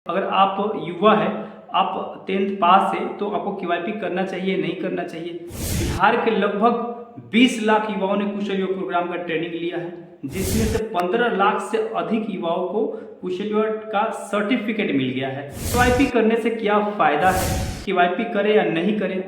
अगर आप युवा है, आप 10th पास है तो आपको केवाईपी करना चाहिए नहीं करना चाहिए। बिहार के लगभग 20 लाख युवाओं ने कुशल युवा प्रोग्राम का ट्रेनिंग लिया है, जिसमें से 15 लाख से अधिक युवाओं को कुशल युवा का सर्टिफिकेट मिल गया है। केवाईपी करने से क्या फायदा है, केवाईपी करें या नहीं करें।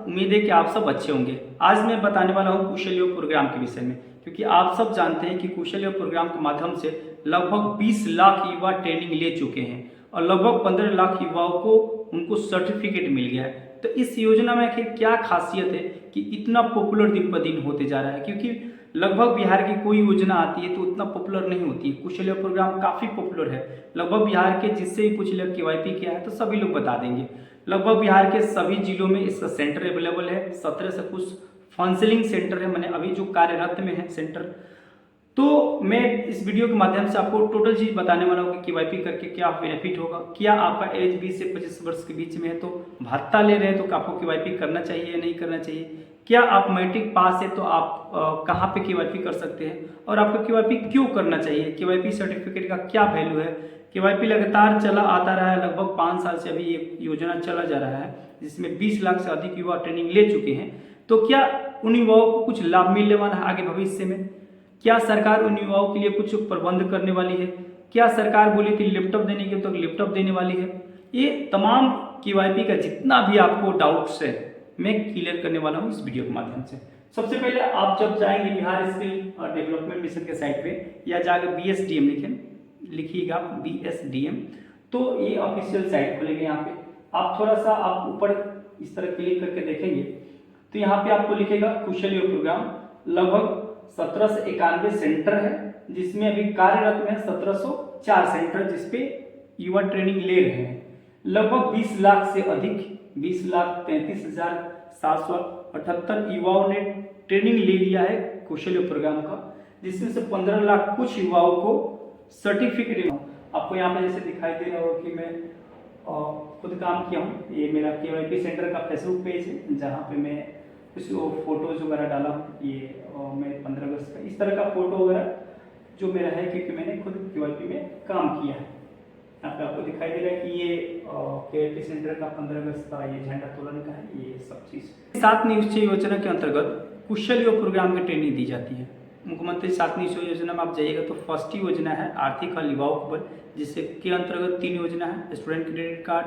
उम्मीद है कि आप सब अच्छे होंगे। आज मैं बताने वाला हूं कुशल युवा प्रोग्राम के विषय में, क्योंकि आप सब जानते हैं कि कुशल युवा प्रोग्राम के माध्यम से लगभग 20 लाख युवा ट्रेनिंग ले चुके हैं और लगभग 15 लाख युवाओं को उनको सर्टिफिकेट मिल गया है। तो इस योजना में आखिर क्या खासियत है कि इतना पॉपुलर दिन पर दिन होते जा रहा है, क्योंकि लगभग बिहार की कोई योजना आती है तो उतना पॉपुलर नहीं होती है। कुशल युवा प्रोग्राम काफ़ी पॉपुलर है। लगभग बिहार के जिससे भी पूछ लिया केवाईपी किया है तो सभी लोग बता देंगे। लगभग बिहार के सभी जिलों में इसका सेंटर अवेलेबल है। 17 से कुछ काउंसलिंग सेंटर है, मैंने अभी जो कार्यरत में है सेंटर। तो मैं इस वीडियो के माध्यम से आपको टोटल चीज़ बताने वाला हूँ कि केवाईपी करके क्या बेनिफिट होगा। क्या आपका एज 20 से 25 वर्ष के बीच में है तो भत्ता ले रहे हैं तो आपको केवाईपी करना चाहिए या नहीं करना चाहिए। क्या आप मैट्रिक पास है तो आप कहाँ पे केवाईपी कर सकते हैं और आपको केवाईपी क्यों करना चाहिए। केवाईपी सर्टिफिकेट का क्या वैल्यू है। केवाईपी लगातार चला आता रहा है, लगभग 5 साल से अभी ये योजना चला जा रहा है, जिसमें 20 लाख से अधिक युवा ट्रेनिंग ले चुके हैं। तो क्या उन युवाओं को कुछ लाभ मिलने वाला है आगे भविष्य में। क्या सरकार उन युवाओं के लिए कुछ प्रबंध करने वाली है। क्या सरकार बोली थी लैपटॉप देने के तो लैपटॉप देने वाली है। ये तमाम केवाईपी का जितना भी आपको डाउट्स है मैं क्लियर करने वाला हूँ इस वीडियो के माध्यम से। सबसे पहले आप जब जाएंगे बिहार स्किल डेवलपमेंट मिशन के साइट पे या जाकर BSDM लिखिएगा BSDM, तो ये ऑफिशियल साइट खुलेगी। यहाँ पे आप थोड़ा सा आप ऊपर इस तरह क्लिक करके देखेंगे तो यहाँ पे आपको लिखेगा कुशल युवा प्रोग्राम। लगभग 17 से 91 सेंटर है, जिसमें अभी कार्यरत में 1704 सेंटर जिसपे युवा ट्रेनिंग ले रहे हैं। लगभग 20 लाख से अधिक 20,33,778 युवाओं ने ट्रेनिंग ले लिया है कुशल युवा प्रोग्राम का, जिसमें से 15 लाख कुछ युवाओं को सर्टिफिकेट। आपको यहाँ पे जैसे दिखाई दे रहा होगा कि मैं खुद काम किया हूँ। ये मेरा केवाईपी सेंटर का फेसबुक पेज है, जहाँ पे मैं कुछ फोटोज वगैरह डाला हूँ। ये मैं 15 अगस्त का इस तरह का फोटो वगैरह जो मेरा है, क्योंकि मैंने खुद केवाईपी में काम किया है। यहाँ पे आपको दिखाई दे रहा है कि ये केवाईपी सेंटर का 15 अगस्त का ये झंडा तोलन का है, ये सब चीज़। 7 निश्चय योजना के अंतर्गत कुशल युवा प्रोग्राम की ट्रेनिंग दी जाती है। मुख्यमंत्री 7 निश्चय योजना में आप जाइएगा तो फर्स्ट योजना है आर्थिक हल युवाओं पर, जिससे के अंतर्गत 3 योजना है, स्टूडेंट क्रेडिट कार्ड,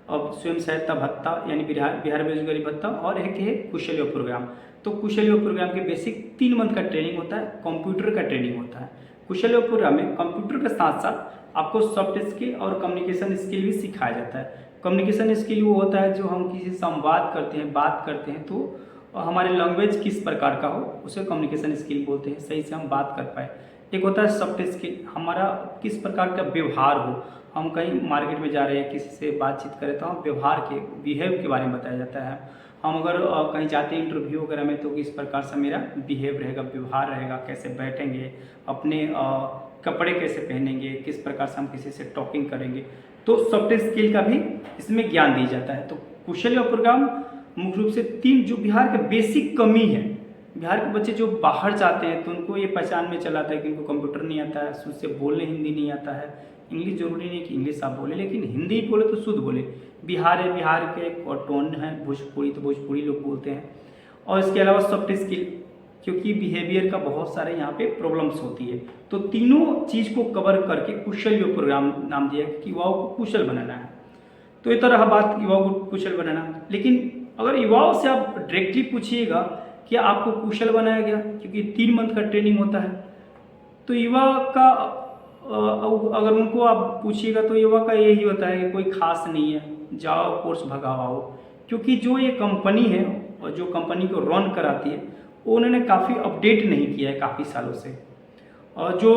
अब स्वयं सहायता भत्ता यानी बिहार बेरोजगारी भत्ता, और एक है कुशल युवा प्रोग्राम। तो कुशल युवा प्रोग्राम के बेसिक 3 मंथ का ट्रेनिंग होता है, कंप्यूटर का ट्रेनिंग होता है। कुशल युवा प्रोग्राम में कंप्यूटर के साथ साथ आपको सॉफ्ट स्किल और कम्युनिकेशन स्किल भी सिखाया जाता है। कम्युनिकेशन स्किल वो होता है जो हम किसी से संवाद करते हैं, बात करते हैं, तो हमारे लैंग्वेज किस प्रकार का हो उसे कम्युनिकेशन स्किल बोलते हैं, सही से हम बात कर पाए। एक होता है सॉफ्ट स्किल, हमारा किस प्रकार का व्यवहार हो। हम कहीं मार्केट में जा रहे हैं, किसी से बातचीत करें तो हम व्यवहार के बिहेव के बारे में बताया जाता है। हम अगर कहीं जाते हैं इंटरव्यू वगैरह में तो किस प्रकार से मेरा बिहेव रहेगा, व्यवहार रहेगा, कैसे बैठेंगे, अपने कपड़े कैसे पहनेंगे, किस प्रकार से हम किसी से टॉकिंग करेंगे। तो सॉफ्ट स्किल का भी इसमें ज्ञान दिया जाता है। तो कुशल युवा प्रोग्राम मुख्य रूप से 3 जो बिहार के बेसिक कमी है, बिहार के बच्चे जो बाहर जाते हैं तो उनको ये पहचान में चलाता है कि उनको कंप्यूटर नहीं आता है, शुद्ध से बोलने हिंदी नहीं आता है। इंग्लिश जरूरी नहीं कि इंग्लिश आप बोले, लेकिन हिंदी बोले तो शुद्ध बोले। बिहार है, बिहार के एक टोन है भोजपुरी, तो भोजपुरी लोग बोलते हैं। और इसके अलावा सॉफ्ट स्किल, क्योंकि बिहेवियर का बहुत सारे यहाँ पे प्रॉब्लम्स होती है। तो तीनों चीज़ को कवर करके कुशल युवा प्रोग्राम नाम दिया कि युवाओं को कुशल बनाना है। तो ये तो रहा बात युवाओं को कुशल बनाना। लेकिन अगर युवाओं से आप डायरेक्टली पूछिएगा कि आपको कुशल बनाया गया, क्योंकि 3 मंथ का ट्रेनिंग होता है, तो युवा का अगर उनको आप पूछिएगा तो युवा का यही होता है कि कोई खास नहीं है, जाओ कोर्स भगाओ। क्योंकि जो ये कंपनी है और जो कंपनी को रन कराती है उन्होंने काफ़ी अपडेट नहीं किया है काफ़ी सालों से। और जो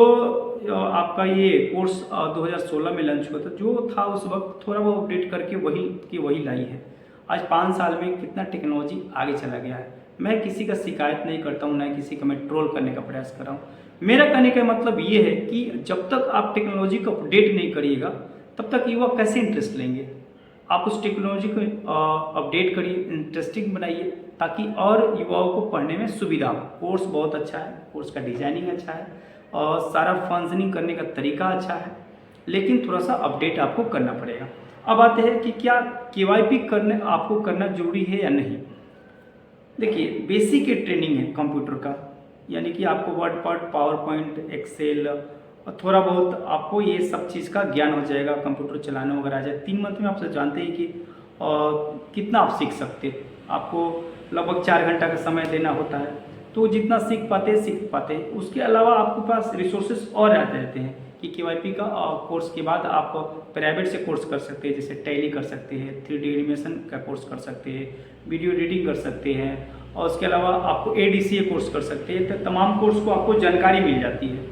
आपका ये कोर्स 2016 में लॉन्च हुआ था, जो था उस वक्त थोड़ा वो अपडेट करके वही लाई है। आज 5 साल में कितना टेक्नोलॉजी आगे चला गया है। मैं किसी का शिकायत नहीं करता हूँ, ना किसी का मैं ट्रोल करने का प्रयास कर रहा हूँ। मेरा कहने का मतलब ये है कि जब तक आप टेक्नोलॉजी को अपडेट नहीं करिएगा तब तक युवा कैसे इंटरेस्ट लेंगे। आप उस टेक्नोलॉजी को अपडेट करिए, इंटरेस्टिंग बनाइए, ताकि और युवाओं को पढ़ने में सुविधा हो। कोर्स बहुत अच्छा है, कोर्स का डिज़ाइनिंग अच्छा है और सारा फंक्शनिंग करने का तरीका अच्छा है, लेकिन थोड़ा सा अपडेट आपको करना पड़ेगा। अब आते हैं कि क्या केवाईपी करने आपको करना जरूरी है या नहीं। देखिए, बेसिक ट्रेनिंग है कंप्यूटर का, यानी कि आपको वर्ड, पावर पॉइंट, एक्सेल और थोड़ा बहुत आपको ये सब चीज़ का ज्ञान हो जाएगा, कंप्यूटर चलाने वगैरह आ जाए। 3 मंथ में आप सब जानते हैं कि कितना आप सीख सकते हैं। आपको लगभग 4 घंटा का समय देना होता है, तो जितना सीख पाते हैं। उसके अलावा आपके पास रिसोर्सेज और आते रहते हैं कि केवाईपी का कोर्स के बाद आप प्राइवेट से कोर्स कर सकते हैं, जैसे टैली कर सकते हैं, 3D एनिमेशन का कोर्स कर सकते हैं, वीडियो एडिटिंग कर सकते हैं, और उसके अलावा आपको ADCA कोर्स कर सकते हैं। तो तमाम कोर्स को आपको जानकारी मिल जाती है।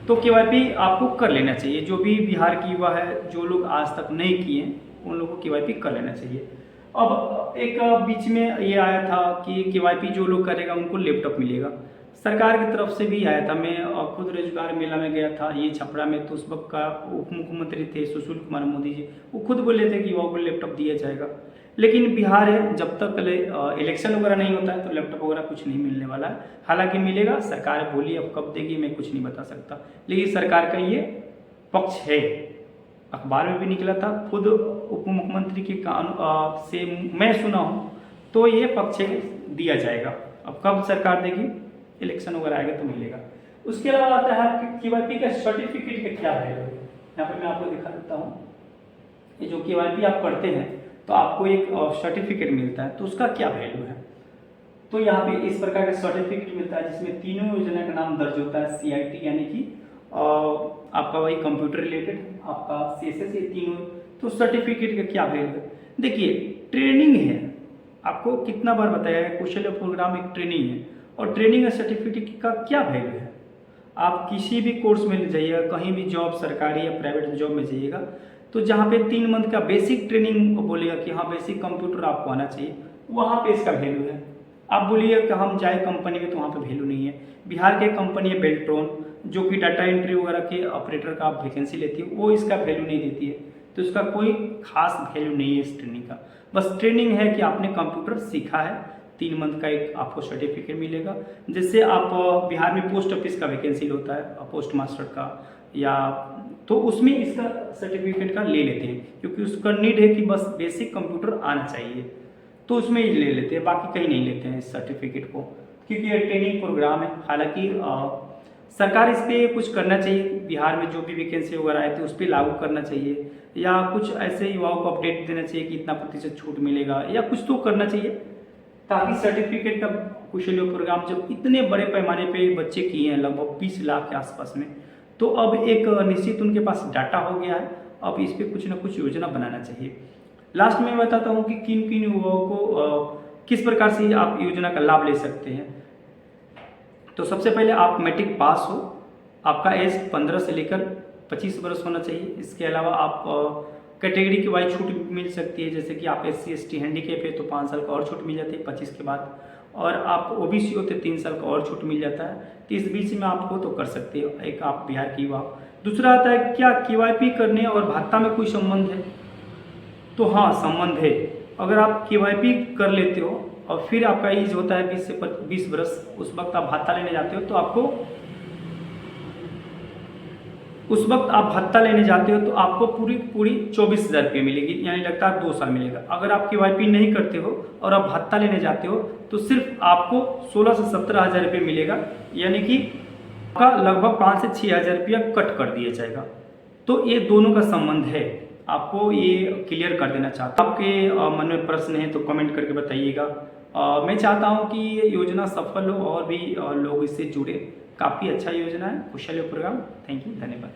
तो केवाईपी आपको कर लेना चाहिए। जो भी बिहार की युवा है, जो लोग आज तक नहीं किए हैं, उन लोगों को केवाईपी कर लेना चाहिए। अब एक बीच में ये आया था कि केवाईपी जो लोग करेगा उनको लैपटॉप मिलेगा, सरकार की तरफ से भी आया था। मैं खुद रोजगार मेला में गया था, ये छपरा में, तो उस वक्त का उप मुख्यमंत्री थे सुशील कुमार मोदी जी, वो खुद बोले थे कि युवाओं को लैपटॉप दिया जाएगा। लेकिन बिहार है, जब तक इलेक्शन वगैरह नहीं होता है तो लैपटॉप वगैरह कुछ नहीं मिलने वाला है। हालांकि मिलेगा, सरकार बोली, अब कब देगी मैं कुछ नहीं बता सकता, लेकिन सरकार का ये पक्ष है। अखबार में भी निकला था, खुद उप मुख्यमंत्री के से मैं सुना हूँ, तो ये पक्ष है, दिया जाएगा। अब कब सरकार देगी, इलेक्शन वगैरह आएगा तो मिलेगा। उसके अलावा आता है कि केवाईपी का सर्टिफिकेट का क्या वैल्यू है। यहाँ पर मैं आपको दिखा देता हूँ। ये जो केवाईपी आप पढ़ते हैं तो आपको एक सर्टिफिकेट मिलता है, तो उसका क्या वैल्यू है। तो यहाँ पे इस प्रकार का सर्टिफिकेट मिलता है, जिसमें तीनों योजना का नाम दर्ज होता है। CIT यानी कि आपका वही कंप्यूटर रिलेटेड, आपका CSS, ये तीनों। तो सर्टिफिकेट का क्या वैल्यू है। देखिए, ट्रेनिंग है, आपको कितना बार बताया है, कौशल्य प्रोग्राम एक ट्रेनिंग है, और ट्रेनिंग और सर्टिफिकेट का क्या वैल्यू है। आप किसी भी कोर्स में जाइएगा, कहीं भी जॉब, सरकारी या प्राइवेट जॉब में जाइएगा, तो जहाँ पे 3 मंथ का बेसिक ट्रेनिंग बोलेगा कि हाँ बेसिक कंप्यूटर आपको आना चाहिए, वहाँ पे इसका वैल्यू है। आप बोलिए कि हम जाए कंपनी में, तो वहाँ पे वैल्यू नहीं है। बिहार के कंपनी है बेल्ट्रॉन, जो कि डाटा एंट्री वगैरह के ऑपरेटर का वैकेंसी लेती है, वो इसका वैल्यू नहीं देती है, तो इसका कोई खास वैल्यू नहीं है इस ट्रेनिंग का। बस ट्रेनिंग है कि आपने कंप्यूटर सीखा है, 3 मंथ का एक आपको सर्टिफिकेट मिलेगा। जैसे आप बिहार में पोस्ट ऑफिस का वैकेंसी होता है, पोस्ट मास्टर का, या तो उसमें इसका सर्टिफिकेट का ले लेते हैं, क्योंकि उसका नीड है कि बस बेसिक कंप्यूटर आना चाहिए, तो उसमें ही ले लेते हैं, बाकी कहीं नहीं लेते हैं इस सर्टिफिकेट को, क्योंकि ये ट्रेनिंग प्रोग्राम है। हालांकि सरकार इस पर कुछ करना चाहिए, बिहार में जो भी वैकेंसी वगैरह आए थे उस पर लागू करना चाहिए, या कुछ ऐसे युवाओं को अपडेट देना चाहिए कि इतना प्रतिशत छूट मिलेगा, या कुछ तो करना चाहिए, ताकि सर्टिफिकेट का कौशल्य प्रोग्राम जब इतने बड़े पैमाने पे बच्चे किए हैं, लगभग 20 लाख के आसपास में, तो अब एक निश्चित उनके पास डाटा हो गया है। अब इस पर कुछ ना कुछ योजना बनाना चाहिए। लास्ट में बताता हूँ कि किन किन युवाओं को किस प्रकार से आप योजना का लाभ ले सकते हैं। तो सबसे पहले आप मैट्रिक पास हो, आपका एज 15 से लेकर 25 वर्ष होना चाहिए। इसके अलावा आप कैटेगरी की वाइज छूट मिल सकती है, जैसे कि आप SC ST हैंडीकैप है तो 5 साल का और छूट मिल जाती है 25 के बाद, और आप OBC होते 3 साल का और छूट मिल जाता है। तो इस बीच में आपको तो कर सकते हो, एक आप बिहार की युवा। दूसरा आता है, क्या केवाईपी करने और भत्ता में कोई संबंध है। तो हाँ, संबंध है। अगर आप केवाईपी कर लेते हो और फिर आपका एज होता है 20 से 20 वर्ष, उस वक्त आप भत्ता लेने जाते हो, तो आपको उस वक्त आप भत्ता लेने जाते हो तो आपको पूरी 24,000 रुपये मिलेगी, यानी लगातार 2 साल मिलेगा। अगर आप केवाईपी नहीं करते हो और आप भत्ता लेने जाते हो तो सिर्फ आपको 16 से 17,000 रुपये मिलेगा, यानी कि आपका लगभग 5 से 6,000 रुपया कट कर दिया जाएगा। तो ये दोनों का संबंध है, आपको ये क्लियर कर देना चाहता हूँ। आपके मन में प्रश्न है तो कमेंट करके बताइएगा। मैं चाहता हूँ कि ये योजना सफल हो और भी लोग इससे जुड़े। काफ़ी अच्छा योजना है कौशल्य प्रोग्राम। थैंक यू, धन्यवाद।